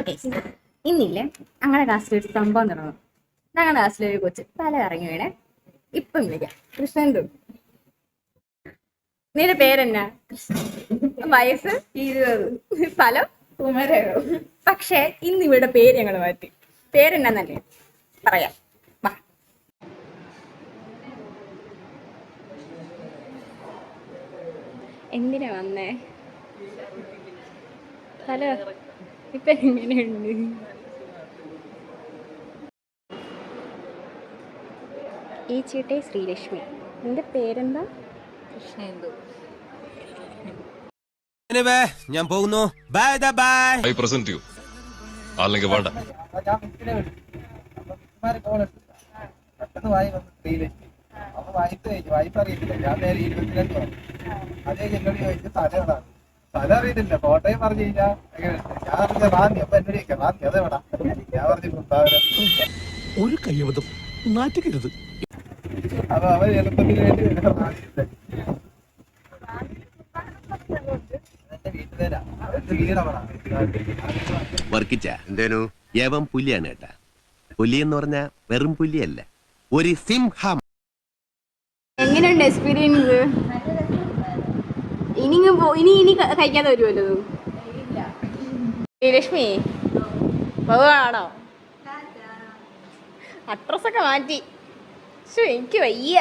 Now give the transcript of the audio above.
Okay, ഇന്നില്ലേ ഞങ്ങളുടെ ക്ലാസ്സിലൊരു സംഭവം തുടങ്ങും. ഞങ്ങളുടെ ക്ലാസ്സിലൊരു കൊച്ച് തല ഇറങ്ങി വീണേ. ഇപ്പം വിളിക്കാം. കൃഷ്ണന്തു, നിന്റെ പേരെന്നാ? വയസ്സ് 20, സ്ഥലം കുമരകം. പക്ഷെ ഇന്ന് ഇവിടെ പേര് ഞങ്ങൾ മാറ്റി. പേരെന്നാന്നല്ലേ പറയാം. വാ. എന്തിനാ വന്നേ? ഹലോ, ഇപ്പൊ എങ്ങനെയുണ്ട്? ഈ ചീട്ടെ ശ്രീലക്ഷ്മി. നിന്റെ പേരെന്താ? കൃഷ്ണേന്ദു. ഞാൻ പോകുന്നു. Bye bye. I present you. അല്ലെങ്കിൽ വേണ്ട. സ്ഥലം അറിയത്തില്ല. കോട്ടയം പറഞ്ഞു കഴിഞ്ഞാൽ ഞാൻ അറിഞ്ഞ റാന്നി. അപ്പൊ എന്നോട് ചോദിക്കാം റാന്നി അതെവിടാ? ഞാൻ പറഞ്ഞു ഒരു കയ്യബദ്ധം നാറ്റുകരുത്. അപ്പൊ അവർ എളുപ്പത്തിന് വേണ്ടി വർക്കിച്ച എന്തേനു യവം പുലിയാണ് കേട്ടാ. പുലി എന്ന് പറഞ്ഞ വെറും പുലിയല്ല, ഒരു സിംഹം. എങ്ങനെയുണ്ട് എക്സ്പീരിയൻസ്? ഇനി കഴിക്കാതെ വരുമല്ലോ. ശ്രീലക്ഷ്മി പോവാണോ? അഡ്രസ്സൊക്കെ മാറ്റി. എനിക്ക് വയ്യ.